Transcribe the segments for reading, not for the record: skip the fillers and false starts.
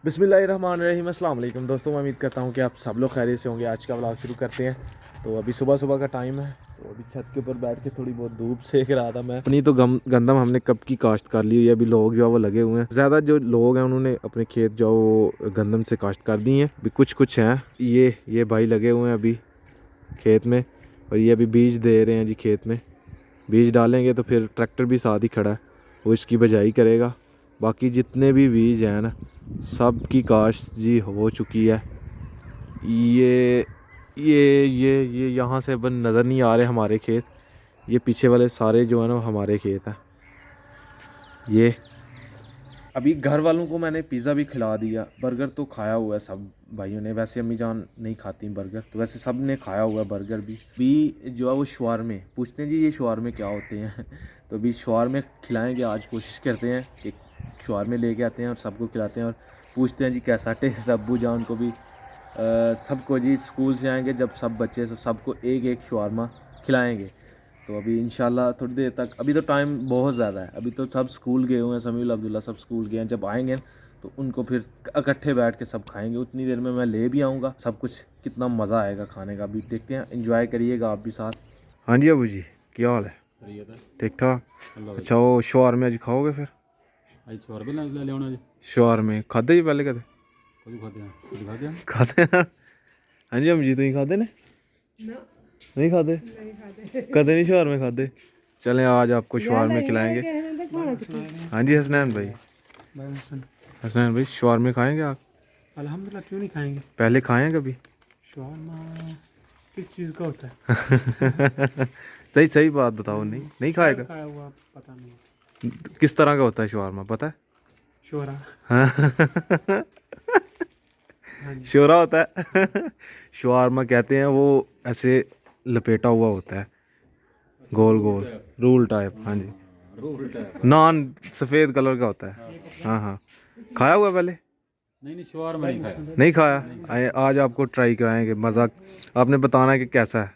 बिस्मिल्लाहिर्रहमानिर्रहीम। अस्सलाम वालेकुम दोस्तों, मैं उम्मीद करता हूँ कि आप सब लोग खैरियत से होंगे। आज का व्लॉग शुरू करते हैं। तो अभी सुबह सुबह का टाइम है, तो अभी छत के ऊपर बैठ के थोड़ी बहुत धूप सेक रहा था मैं। अपनी तो गंदम हमने कब की काश्त कर ली हुई है। अभी लोग जो है वो लगे हुए हैं, ज़्यादा जो लोग हैं उन्होंने अपने खेत जो वो गंदम से काश्त कर दी हैं। अभी कुछ हैं, ये भाई लगे हुए हैं अभी खेत में, और ये अभी बीज दे रहे हैं जी। खेत में बीज डालेंगे तो फिर ट्रैक्टर भी साथ ही खड़ा है, वो इसकी बजाई करेगा। बाकी जितने भी बीज हैं ना, सब की काश्त जी हो चुकी है। ये यहाँ से बन नज़र नहीं आ रहे हमारे खेत। ये पीछे वाले सारे जो है ना हमारे खेत हैं। ये अभी घर वालों को मैंने पिज़्ज़ा भी खिला दिया, बर्गर तो खाया हुआ है सब भाइयों ने। वैसे अम्मी जान नहीं खाती बर्गर, तो वैसे सब ने खाया हुआ है बर्गर भी जो है वो शवारमे पूछते हैं जी ये शवारमे क्या होते हैं। तो अभी शवारमे खिलाएंगे आज, कोशिश करते हैं कि शवारमे लेके आते हैं और सबको खिलाते हैं और पूछते हैं जी कैसा टेस्ट। अब्बू जान को भी सबको जी स्कूल से आएंगे जब सब बच्चे, तो सबको एक एक शवारमा खिलाएंगे। तो अभी इंशाल्लाह थोड़ी देर तक, अभी तो टाइम बहुत ज़्यादा है, अभी तो सब स्कूल गए हुए हैं, समीउल अब्दुल्ला सब स्कूल गए हैं। जब आएंगे तो उनको फिर इकट्ठे बैठ के सब खाएंगे। उतनी देर में मैं ले भी आऊँगा सब कुछ। कितना मज़ा आएगा खाने का, अभी देखते हैं, इंजॉय करिएगा आप भी साथ। हाँ जी अबू जी, क्या हाल है? ठीक ठाक। अच्छा वो शवारमे अज खाओगे फिर? शवारमे खादे जी पहले कदे? खाते हैं। हाँ जी अम्मी जी, तुम खाते ने? नहीं खाते? कदे नहीं शवारमे खाते? चलें आज आपको शवारमे खिलाएंगे। हाँ जी हसनैन भाई, हसनैन भाई शवारमे खाएंगे आप? अल्हम्दुलिल्लाह, क्यों नहीं खाएंगे। पहले खाए हैं कभी? शवारमा किस चीज़ का होता है? सही सही बात बताओ। नहीं खाएगा? खाया हुआ पता नहीं। किस तरह का होता है शवारमा पता है? शोरा। हाँ शोरा होता है। शवारमा कहते हैं, वो ऐसे लपेटा हुआ होता है, गोल गोल रूल टाइप। हाँ जी, नान सफ़ेद कलर का होता है। हाँ हाँ, खाया हुआ पहले? नहीं शवारमा नहीं खाया। नहीं खाया? आज आपको ट्राई कराएंगे, मज़ा आपने बताना है कि कैसा है।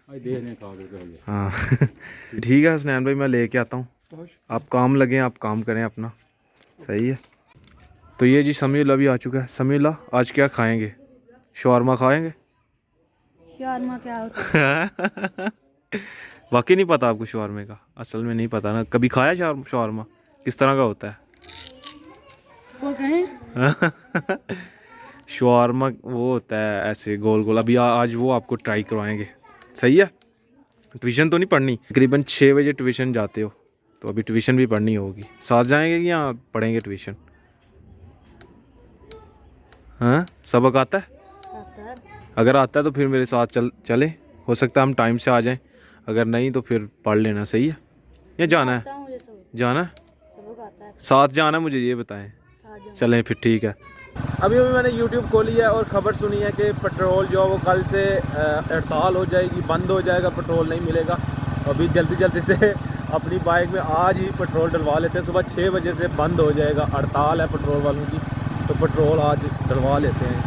हाँ ठीक है हसनैन भाई, मैं लेके आता हूँ, आप काम लगे, आप काम करें अपना। सही है। तो ये जी समीउल अभी आ चुका है। समीउल आज क्या खाएंगे? शवारमा खाएंगे? शवारमा क्या होता है? वाकई नहीं पता आपको शवारमे का? असल में नहीं पता ना, कभी खाया शवारमा? किस तरह का होता है? वो कहें शवारमा वो होता है ऐसे गोल गोल। अभी आज वो आपको ट्राई करवाएंगे। सही है। ट्यूशन तो नहीं पढ़नी? तकरीबन 6 बजे ट्यूशन जाते हो, तो अभी ट्यूशन भी पढ़नी होगी। साथ जाएंगे कि यहाँ पढ़ेंगे ट्यूशन? हाँ सबक आता है? अगर आता है तो फिर मेरे साथ चले, हो सकता है हम टाइम से आ जाएं, अगर नहीं तो फिर पढ़ लेना। सही है? या जाना है? जाना है साथ जाना है, मुझे ये बताएं। चलें फिर ठीक है। अभी मैंने YouTube खोली है और ख़बर सुनी है कि पेट्रोल जो है वो कल से हड़ताल हो जाएगी, बंद हो जाएगा, पेट्रोल नहीं मिलेगा। अभी जल्दी से अपनी बाइक में आज ही पेट्रोल डलवा लेते हैं। सुबह 6 बजे से बंद हो जाएगा, हड़ताल है पेट्रोल वालों की, तो पेट्रोल आज डलवा लेते हैं।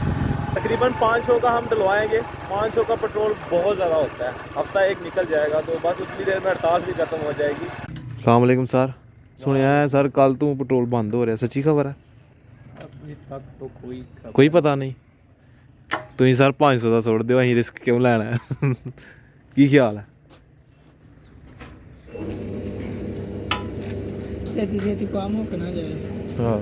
तकरीबन 500 का हम डलवाएंगे। 500 का पेट्रोल बहुत ज़्यादा होता है, हफ्ता एक निकल जाएगा, तो बस उतनी देर में हड़ताल भी ख़त्म हो जाएगी। अस्सलाम वालेकुम सर, सुनया है सर कल तो पेट्रोल बंद हो रहा है, सच्ची खबर है? अभी तक तो कोई पता नहीं। तुम सर 500 का छोड़ दो, अं रिस्क क्यों लेना है? की ख्याल है? छेती काम हो ना जाए। हाँ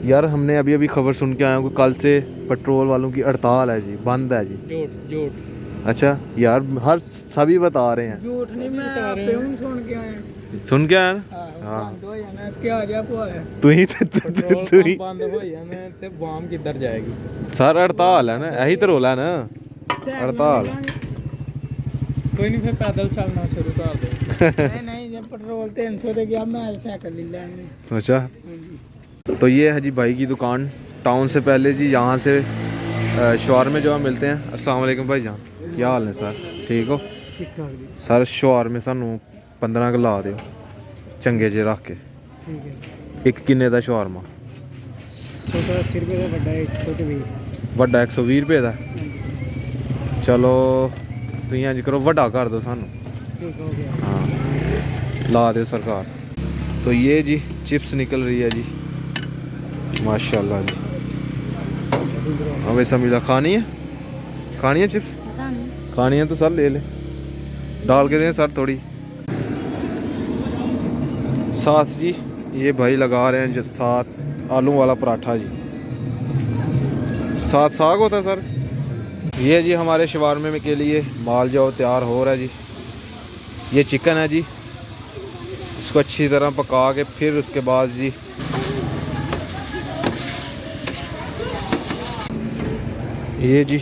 यार, हमने अभी खबर सुन के आया हूँ कि कल से पेट्रोल वालों की हड़ताल है जी, बंद है जी। झूठ। अच्छा यार, हर सभी बता रहे हैं। झूठ नहीं, मैं सुन के आया। सुन के आया ना? हाँ क्या जा तू ही बंद हो जाना ते वाम किधर जाएगी? सर हड़ताल है ना, यही तो रोला है ना, हड़ताल। कोई नहीं, फिर पैदल चलना शुरू कर दे। नहीं जब पेट्रोल 300 दे गया, मैं साइकिल ले लेंगे। अच्छा, तो ये है जी भाई की दुकान टाउन से पहले जी। यहाँ से शवारमे जो मिलते हैं। अस्सलाम वालेकुम भाई जान, क्या हाल है सर? ठीक हो? ठीक ठाक जी। सर शवारमे सानू 15 का ला दो चंगे जे रख के। ठीक है। एक किन्ने का शवारमा? छोटा 80 रुपये का, बड़ा 120। वड्डा 120 रुपये का। चलो तुम इंज करो, वड्डा कर दो सानू। ठीक हो गया। हाँ ला दो सरकार। तो ये जी चिप्स निकल रही है जी, माशाल्लाह जी। अब ऐसा मिला खानी है चिप्स पता नहीं। खानी है तो सर ले ले, डाल के दें सर थोड़ी। साथ जी ये भाई लगा रहे हैं जो साथ आलू वाला पराठा जी, साथ साग होता है सर। ये जी हमारे शवारमे में के लिए माल जो तैयार हो रहा है जी। ये चिकन है जी, इसको अच्छी तरह पका के फिर उसके बाद जी ये जी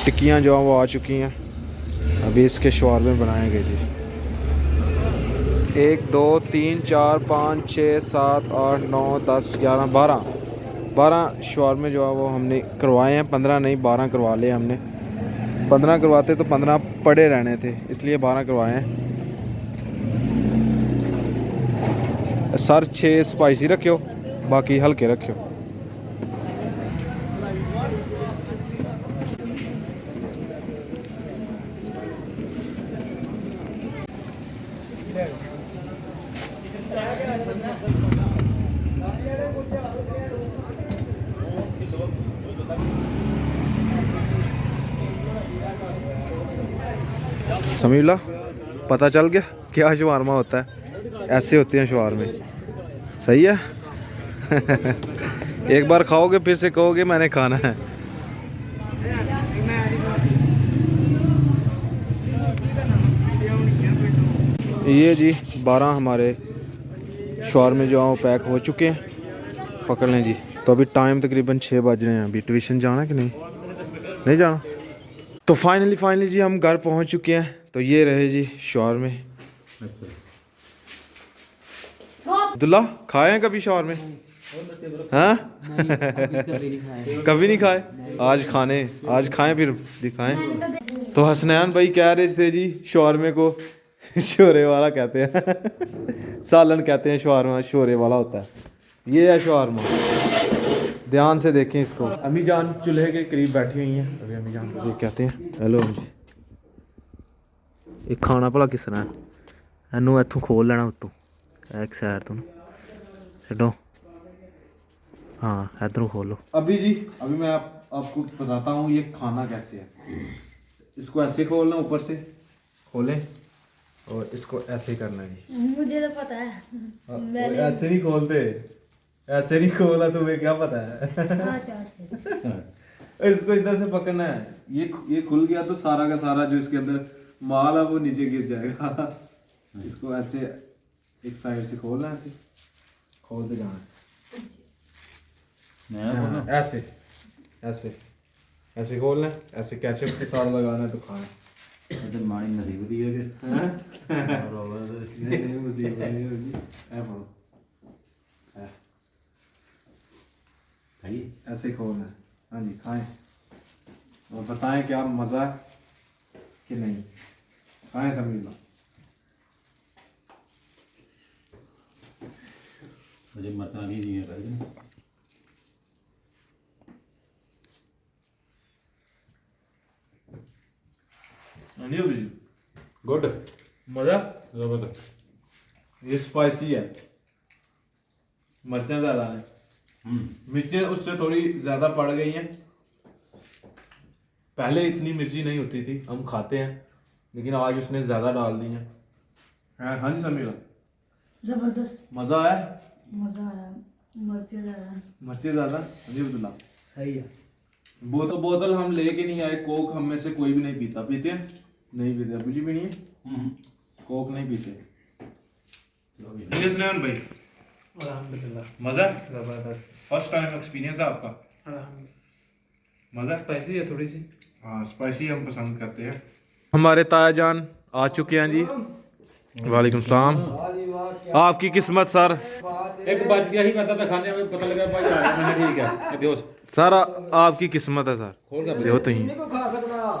टिक्कियाँ जो हैं वो आ चुकी हैं। अभी इसके शवारमे बनाएंगे जी। 1 2 3 4 5 6 7 8 9 10 11 12 शवारमे जो है वो हमने करवाए हैं। 15 नहीं 12 करवा लिए हमने। 15 करवाते तो 15 पड़े रहने थे, इसलिए 12 करवाए हैं। सर 6 स्पाइसी रखियो, बाकी हल्के रखियो। समीला पता चल गया क्या शवारमा होता है? ऐसे होते हैं शवारमे, सही है। एक बार खाओगे फिर से कहोगे मैंने खाना है। ये जी 12 हमारे शवारमे जो हैं वो पैक हो चुके हैं। पकड़ लें जी। तो अभी टाइम तकरीबन 6 बज रहे हैं। अभी ट्यूशन जाना है कि नहीं जाना? तो फाइनली जी हम घर पहुंच चुके हैं। तो ये रहे जी शवारमे। अब्दुल्ला खाए हैं कभी शवारमे? हाँ कभी नहीं खाए। आज खाएं फिर दिखाएं। तो हसनैन भाई कह रहे थे जी शवारमे को शोरे वाला कहते हैं, सालन कहते हैं शवारमा शोरे वाला होता है। ये है शवारमा, ध्यान से देखें इसको। अम्मी जान चूल्हे के करीब बैठी हुई हैं। अभी अम्मी जान को कहते हैं हेलो जी। ये खाना भला किस तरह है? इनू इतों खोल लेना उत्तों एक साइड तो छो। हाँ इधरों खोलो। अभी जी अभी मैं आपको बताता हूँ ये खाना कैसे है। इसको ऐसे खोलना, ऊपर से खोलें और इसको ऐसे ही करना जी। मुझे तो पता है। ऐसे नहीं खोलते, ऐसे नहीं खोला तुम्हें क्या पता है? इसको इधर से पकड़ना है। ये खुल गया तो सारा का सारा जो इसके अंदर माल है वो नीचे गिर जाएगा। इसको ऐसे एक साइड से खोलना है, ऐसे खोलते जाना है। ऐसे ऐसे ऐसे खोलना है, ऐसे केचप के साथ लगाना है तो खाना है। मानी नसीब दी है नहीं मुसीबत नहीं होगी। ऐसे खोलना है। हाँ जी खाएं और बताएं क्या मज़ा कि नहीं। खाएं समीला। मुझे मसाला नहीं दिया भाई। गुड मज़ा जबरदस्त। ये स्पाइसी है, मिर्चें ज़्यादा हैं। मिर्चें उससे थोड़ी ज़्यादा पड़ गई हैं। पहले इतनी मिर्ची नहीं होती थी, हम खाते हैं, लेकिन आज उसने ज़्यादा डाल दी हैं। हाँ जी समीरा जबरदस्त मज़ा आया। मजा आया। मिर्ची ज़्यादा जी अब्दुल्ला सही है। बोतल हम लेके नहीं आए। कोक हम में से कोई भी नहीं पीता। पीते हैं? नहीं पीते। अबू जी भी नहीं है? कोक नहीं पीते। भाई अल्हम्दुलिल्लाह मज़ा जबरदस्त। फर्स्ट टाइम एक्सपीरियंस है आपका? अल्हम्दुलिल्लाह। मज़ा स्पाइसी है थोड़ी सी। हाँ स्पाइसी हम पसंद करते हैं। हमारे ताया जान आ चुके हैं जी। वालेकुम सलाम। आपकी किस्मत सर। एक बच गया ही पता था खाने में, पता लगा भाई आ गया। मैंने ठीक है दोस्त सर आपकी किस्मत है सर। देखो तुम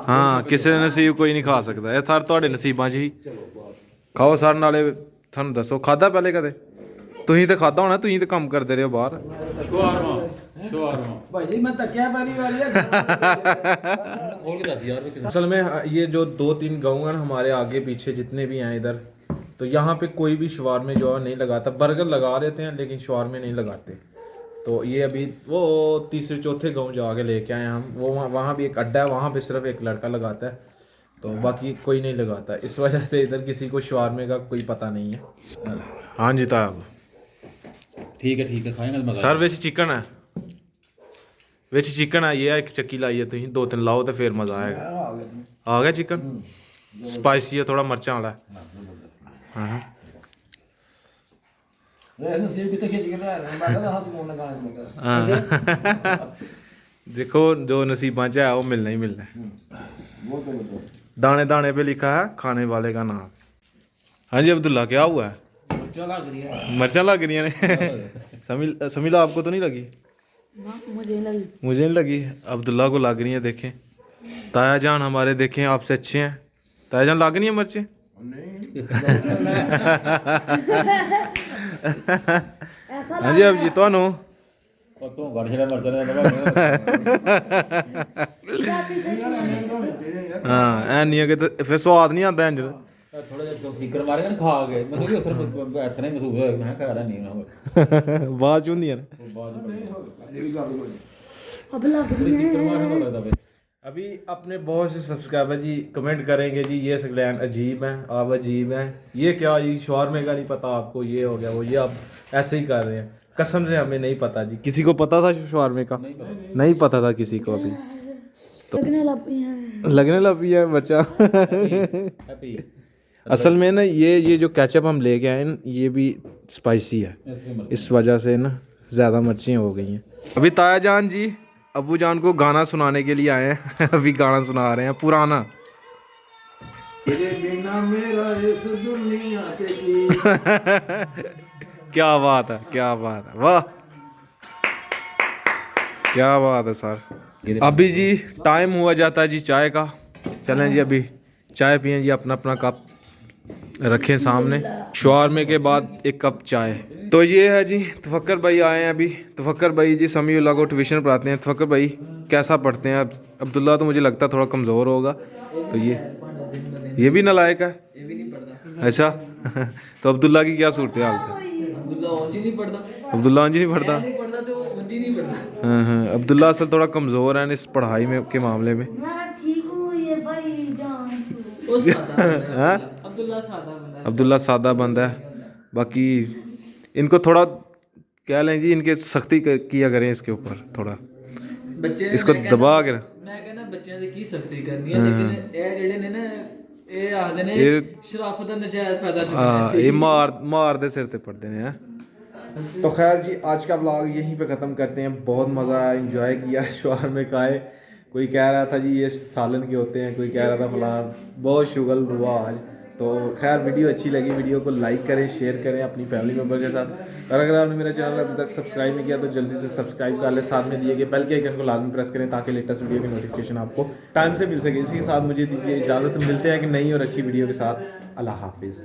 हाँ किसी नसीब कोई नहीं खा सकता। ये सर ਤੁਹਾਡੇ ਨਸੀਬਾਂ 'ਚ ਹੀ ਖਾਓ ਸਰ। ਨਾਲੇ ਤੁਹਾਨੂੰ ਦੱਸੋ ਖਾਦਾ ਪਹਿਲੇ ਕਦੇ? ਤੁਸੀਂ ਤੇ ਖਾਦਾ ਹੋਣਾ, ਤੁਸੀਂ ਤੇ ਕੰਮ ਕਰਦੇ ਰਹੇ ਹੋ ਬਾਹਰ। शवारमा भाई जी मैं तकिया पहली बार खोल के दस यार। असल में ये जो 2-3 गाँव हैं हमारे आगे पीछे जितने भी हैं इधर, तो यहाँ पे कोई भी शवारमे जो है नहीं लगाता। बर्गर लगा देते हैं लेकिन शवारमे नहीं लगाते। तो ये अभी वो तीसरे चौथे गांव जाके लेके आए हम। वो वहाँ भी एक अड्डा है, वहाँ पे सिर्फ एक लड़का लगाता है, तो बाकी कोई नहीं लगाता। इस वजह से इधर किसी को शवारमे का कोई पता नहीं है। हाँ जी ताब ठीक है खाएंगे तो मजा सर विच चिकन है, विच चिकन है। ये एक चक्की लाई है, तुम 2-3 लाओ तो फिर मज़ा आएगा। आ गया चिकन, स्पाइसी है थोड़ा, मिर्चा वाला है। हाँ देखो जो नसीबा च है वो मिलना ही मिलना है। दाने दाने पे लिखा है खाने वाले का नाम। हाँ जी अब्दुल्ला क्या हुआ है? मिर्चा लग रही ने समीला आपको तो नहीं लगी? मुझे लगी। मुझे नहीं लगी, अब्दुल्ला को लग रही है। देखें ताया जान हमारे, देखें आपसे अच्छे हैं। ताया जान लग रही है मिर्चें? ऐसा हाँ जी अब जी तो तू घर छड़ा मर चले राती से हाँ ऐ नहीं है कि तो फिर स्वाद नहीं आता इंज। थोड़ा जिहा सीकर मारेगा ना खा के मतलब कि उसने ऐसा नहीं महसूस होया मैं खा रहा नहीं ना बाज होंदी है ना। अब लग रही सीकर है। मारने को लगता है अभी अपने बहुत से सब्सक्राइबर जी कमेंट करेंगे जी ये सगलैन अजीब हैं, आप अजीब हैं, ये क्या जी शवारमे का नहीं पता आपको, ये हो गया वो, ये आप ऐसे ही कर रहे हैं। कसम से हमें नहीं पता जी। किसी को पता था शवारमे का? नहीं पता था किसी को अभी। लगने लग गई हैं। लगने लग गई है बच्चा। हैप्पी असल में ना ये जो केचप हम लेके आए ना ये भी स्पाइसी है, इस वजह से ना ज़्यादा मिर्चें हो गई हैं। अभी ताया जान जी अबू जान को गाना सुनाने के लिए आए हैं। अभी गाना सुना रहे हैं पुराना। क्या बात है, क्या बात है, वाह क्या बात है सर। अभी जी टाइम हुआ जाता है जी चाय का। चलें जी अभी चाय पिए जी, अपना अपना कप रखें सामने। शवारमे के बाद एक कप चाय। तो ये है जी तफक्कर भाई आए हैं अभी। तफक्कर भाई जी समीउल्लाह को ट्यूशन पढ़ाते हैं। तफक्कर भाई कैसा पढ़ते हैं? अब्दुल्ला तो मुझे लगता है थोड़ा कमज़ोर होगा, तो ये भी नालायक है। ये भी नहीं पढ़ता। अच्छा तो अब्दुल्ला की क्या सूरत हाल है? अब्दुल्ला ओंजी नहीं पढ़ता। अब्दुल्ला अंजी नहीं पढ़ता? नहीं पढ़ता तो ओंजी नहीं पढ़ता। हाँ अब्दुल्ला असल थोड़ा कमज़ोर है इस पढ़ाई में के मामले में। मैं ठीक हूँ ये भाई जान। वो सादा बंदा हाँ? है। अब्दुल्ला सादा बंदा है। अब्दुल्ला सादा बंदा है। बाकी इनको थोड़ा कह लें जी, इनके सख्ती किया करें इसके ऊपर थोड़ा, बच्चे इसको दबा के। मैं कहना बच्चों ਦੀ ਕੀ ਸਖਤੀ ਕਰਨੀ ਹੈ, ਲੇਕਿਨ ਇਹ ਜਿਹੜੇ ਨੇ ਨਾ ਇਹ ਆਖਦੇ ਨੇ ਸ਼ਰਾਫਤ ਦਾ ਨਜਾਇਜ਼ ਫਾਇਦਾ हाँ ये मार दे सिर ते पड़ते हैं। तो खैर जी आज का ब्लॉग यहीं पे ख़त्म करते हैं। बहुत मज़ा आया, इंजॉय किया। शवारमे खाए, कोई कह रहा था जी ये सालन के होते हैं, कोई कह रहा था फलां, बहुत शुगल हुआ आज। तो खैर वीडियो अच्छी लगी, वीडियो को लाइक करें, शेयर करें अपनी फैमिली मेम्बर के साथ। और अगर आपने मेरा चैनल अभी तक सब्सक्राइब नहीं किया तो जल्दी से सब्सक्राइब कर लें। साथ में दिए गए बेल के आइकन को लाजमी प्रेस करें ताकि लेटेस्ट वीडियो की नोटिफिकेशन आपको टाइम से मिल सके। इसी के साथ मुझे दीजिए इजाज़त, मिलते हैं कि नई और अच्छी वीडियो के साथ। अल्लाह हाफिज़।